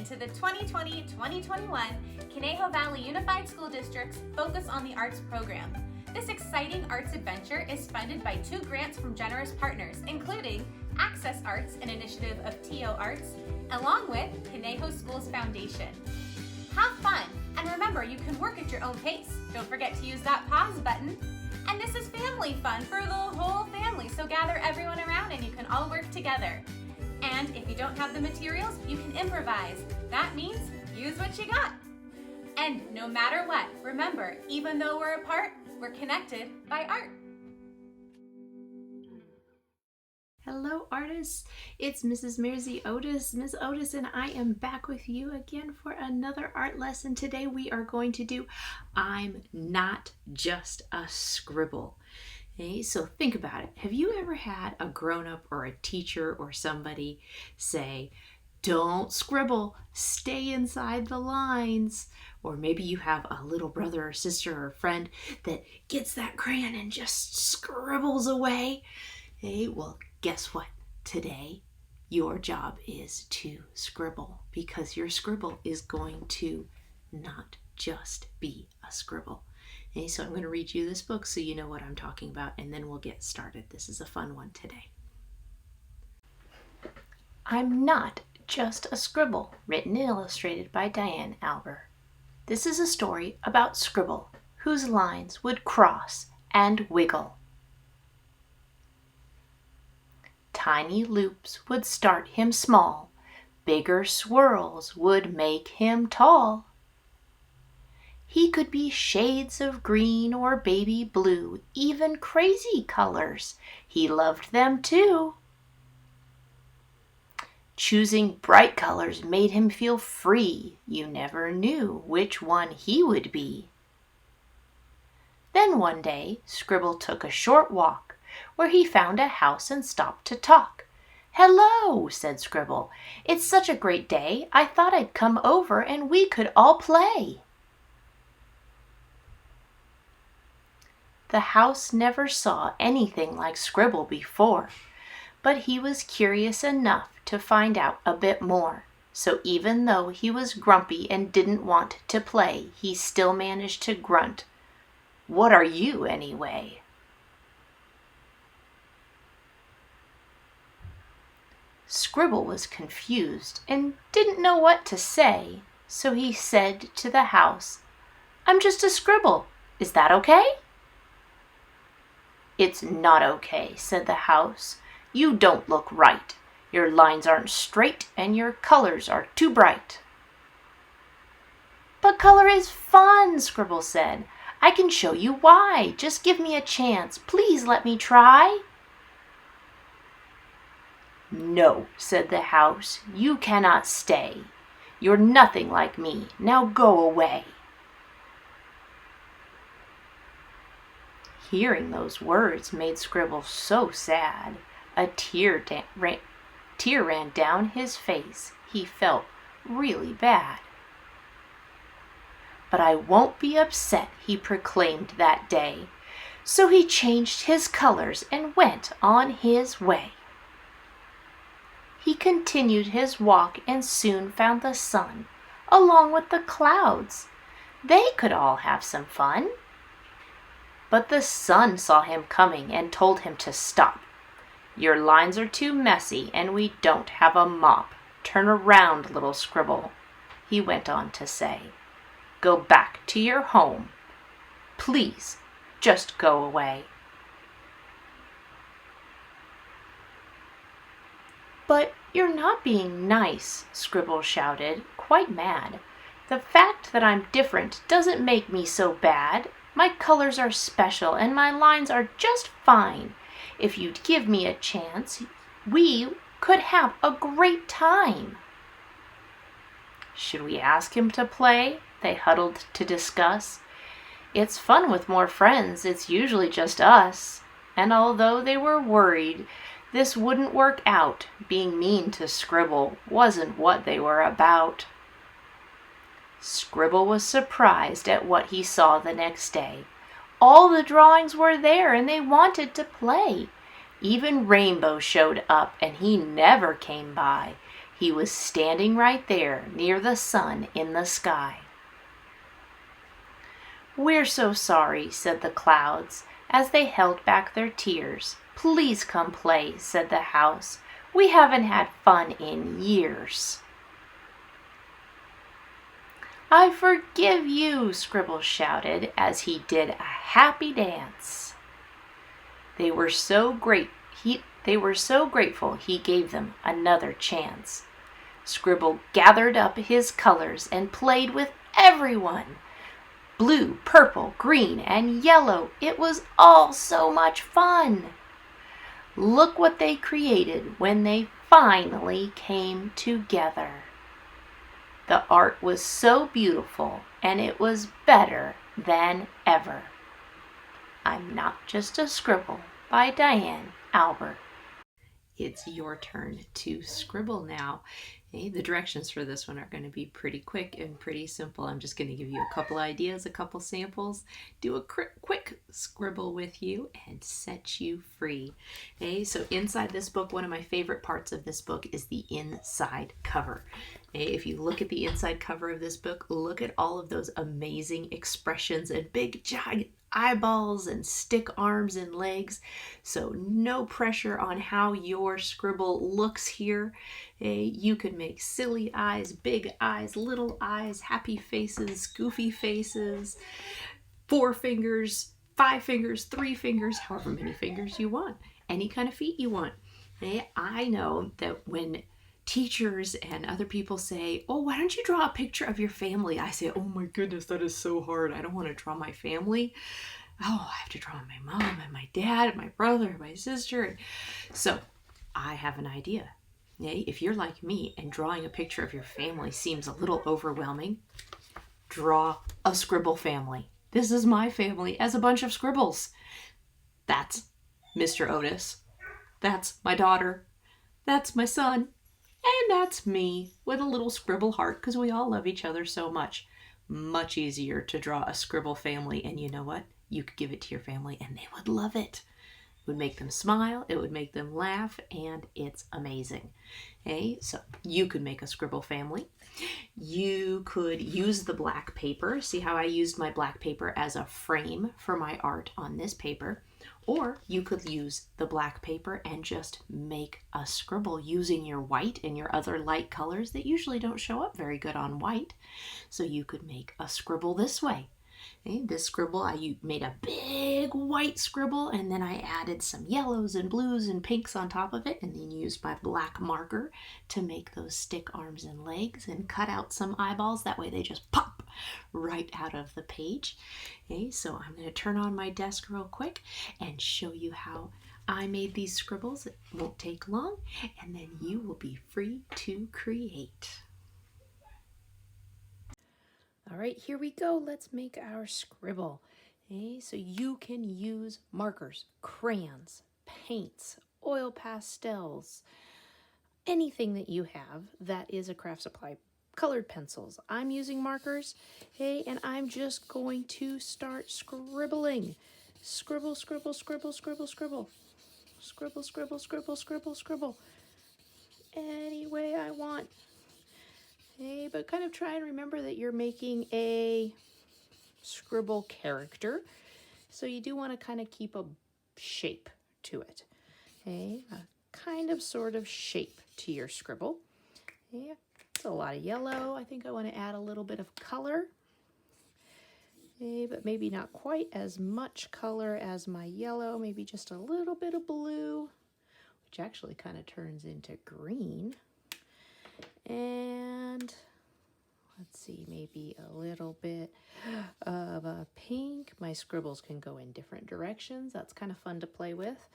to the 2020-2021 Conejo Valley Unified School District's Focus on the Arts program. This exciting arts adventure is funded by 2 grants from generous partners, including Access Arts, an initiative of TO Arts, along with Conejo Schools Foundation. Have fun, and remember, you can work at your own pace. Don't forget to use that pause button. And this is family fun for the whole family, so gather everyone around and you can all work together. And if you don't have the materials, you can improvise. That means use what you got. And no matter what, remember, even though we're apart, we're connected by art. Hello artists, it's Mrs. Mairzy Otis, Ms. Otis, and I am back with you again for another art lesson. Today we are going to do I'm Not Just a Scribble. Okay, so think about it. Have you ever had a grown-up or a teacher or somebody say, don't scribble, stay inside the lines? Or maybe you have a little brother or sister or friend that gets that crayon and just scribbles away. Okay, well, guess what? Today, your job is to scribble, because your scribble is going to not just be a scribble. Okay, so I'm going to read you this book so you know what I'm talking about, and then we'll get started. This is a fun one today. I'm Not Just a Scribble, written and illustrated by Diane Alber. This is a story about Scribble, whose lines would cross and wiggle. Tiny loops would start him small, bigger swirls would make him tall. He could be shades of green or baby blue, even crazy colors. He loved them too. Choosing bright colors made him feel free. You never knew which one he would be. Then one day, Scribble took a short walk, where he found a house and stopped to talk. "Hello," said Scribble. "It's such a great day. I thought I'd come over and we could all play." The house never saw anything like Scribble before, but he was curious enough to find out a bit more. So even though he was grumpy and didn't want to play, he still managed to grunt, "What are you anyway?" Scribble was confused and didn't know what to say, so he said to the house, "I'm just a scribble. Is that okay?" "It's not okay," said the house. "You don't look right. Your lines aren't straight and your colors are too bright." "But color is fun," Scribble said. "I can show you why. Just give me a chance. Please let me try." "No," said the house, "you cannot stay. You're nothing like me. Now go away." Hearing those words made Scribble so sad. A tear ran down his face. He felt really bad. "But I won't be upset," he proclaimed that day. So he changed his colors and went on his way. He continued his walk and soon found the sun, along with the clouds. They could all have some fun. But the sun saw him coming and told him to stop. "Your lines are too messy and we don't have a mop. Turn around, little scribble," he went on to say. "Go back to your home. Please, just go away." "But you're not being nice," Scribble shouted, quite mad. "The fact that I'm different doesn't make me so bad. My colors are special and my lines are just fine. If you'd give me a chance, we could have a great time." "Should we ask him to play?" they huddled to discuss. "It's fun with more friends. It's usually just us." And although they were worried this wouldn't work out, being mean to Scribble wasn't what they were about. Scribble was surprised at what he saw the next day. All the drawings were there and they wanted to play. Even Rainbow showed up and he never came by. He was standing right there near the sun in the sky. "We're so sorry," said the clouds, as they held back their tears. "Please come play," said the house. "We haven't had fun in years." "I forgive you," Scribble shouted as he did a happy dance. They were so grateful he gave them another chance. Scribble gathered up his colors and played with everyone. Blue, purple, green, and yellow. It was all so much fun. Look what they created when they finally came together. The art was so beautiful, and it was better than ever. I'm Not Just a Scribble by Diane Albert. It's your turn to scribble now. Okay, the directions for this one are going to be pretty quick and pretty simple. I'm just going to give you a couple ideas, a couple samples, do a quick scribble with you, and set you free. Okay, so inside this book, one of my favorite parts of this book is the inside cover. Okay, if you look at the inside cover of this book, look at all of those amazing expressions and big giant eyeballs and stick arms and legs. So no pressure on how your scribble looks here. You can make silly eyes, big eyes, little eyes, happy faces, goofy faces, 4 fingers, 5 fingers, 3 fingers, however many fingers you want, any kind of feet you want. I know that when teachers and other people say, "Oh, why don't you draw a picture of your family?" I say, "Oh my goodness, that is so hard. I don't want to draw my family. Oh, I have to draw my mom and my dad and my brother and my sister." So I have an idea. If you're like me and drawing a picture of your family seems a little overwhelming, draw a scribble family. This is my family as a bunch of scribbles. That's Mr. Otis. That's my daughter. That's my son. And that's me with a little scribble heart, because we all love each other so much. Much easier to draw a scribble family, and you know what? You could give it to your family and they would love it. It would make them smile, it would make them laugh, and it's amazing. Okay, so you could make a scribble family. You could use the black paper. See how I used my black paper as a frame for my art on this paper? Or you could use the black paper and just make a scribble using your white and your other light colors that usually don't show up very good on white. So you could make a scribble this way. Okay, this scribble, I made a big white scribble, and then I added some yellows and blues and pinks on top of it, and then used my black marker to make those stick arms and legs and cut out some eyeballs. That way they just pop right out of the page. Okay, so I'm going to turn on my desk real quick and show you how I made these scribbles. It won't take long, and then you will be free to create. All right, here we go. Let's make our scribble. Okay, so you can use markers, crayons, paints, oil pastels, anything that you have that is a craft supply, colored pencils. I'm using markers, okay, and I'm just going to start scribbling. Scribble, scribble, scribble, scribble, scribble. Scribble, scribble, scribble, scribble, scribble. Any way I want. Okay, but kind of try and remember that you're making a scribble character. So you do want to kind of keep a shape to it. Okay, a kind of sort of shape to your scribble. Yeah, it's a lot of yellow. I think I want to add a little bit of color. Okay, but maybe not quite as much color as my yellow. Maybe just a little bit of blue, which actually kind of turns into green. And let's see, maybe a little bit of a pink. My scribbles can go in different directions. That's kind of fun to play with.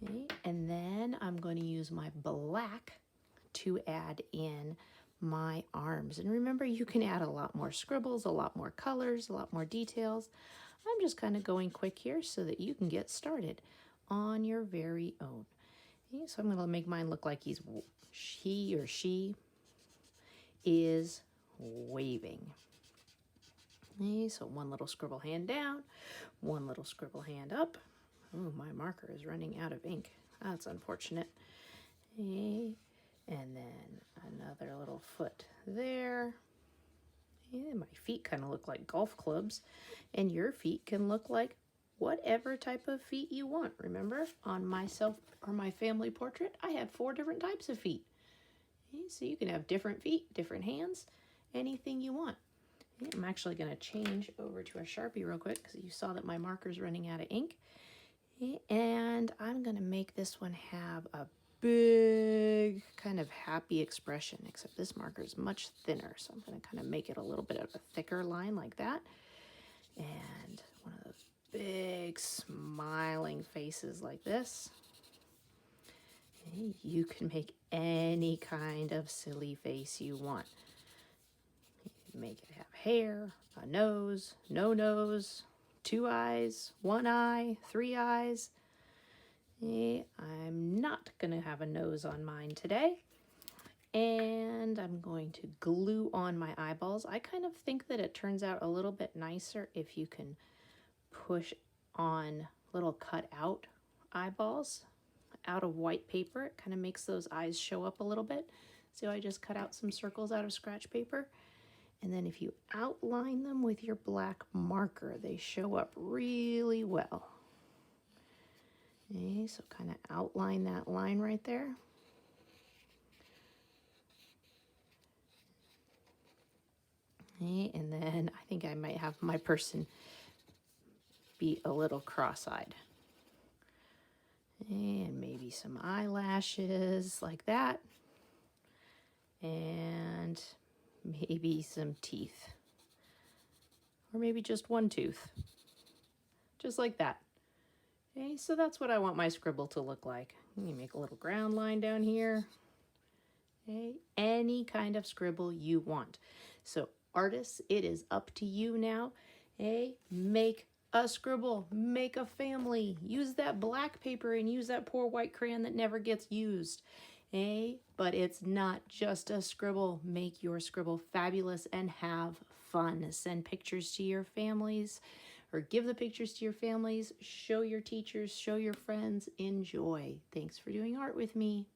Okay. And then I'm going to use my black to add in my arms. And remember, you can add a lot more scribbles, a lot more colors, a lot more details. I'm just kind of going quick here so that you can get started on your very own. Okay, so I'm going to make mine look like he or she is waving. Okay, so one little scribble hand down, one little scribble hand up. Oh, my marker is running out of ink. That's unfortunate. Okay, And then another little foot there. And my feet kind of look like golf clubs. And your feet can look like whatever type of feet you want. Remember, on myself or my family portrait, I had 4 different types of feet. Okay, so you can have different feet, different hands, anything you want. Okay, I'm actually going to change over to a Sharpie real quick because you saw that my marker's running out of ink. Okay, and I'm going to make this one have a big kind of happy expression, except this marker is much thinner, so I'm going to kind of make it a little bit of a thicker line like that. And one of those big smiling faces like this. And you can make any kind of silly face you want. You can make it have hair, a nose, no nose, 2 eyes, 1 eye, 3 eyes. I'm not going to have a nose on mine today. And I'm going to glue on my eyeballs. I kind of think that it turns out a little bit nicer if you can push on little cut out eyeballs out of white paper. It kind of makes those eyes show up a little bit. So I just cut out some circles out of scratch paper. And then if you outline them with your black marker, they show up really well. Okay, so kind of outline that line right there. Okay, and then I think I might have my person be a little cross-eyed. And maybe some eyelashes like that. And maybe some teeth. Or maybe just 1 tooth. Just like that. Okay, so that's what I want my scribble to look like. You make a little ground line down here. Okay, any kind of scribble you want. So artists, it is up to you now. Okay, make a scribble, make a family. Use that black paper and use that poor white crayon that never gets used. Okay, but it's not just a scribble. Make your scribble fabulous and have fun. Send pictures to your families, or give the pictures to your families, show your teachers, show your friends, enjoy. Thanks for doing art with me.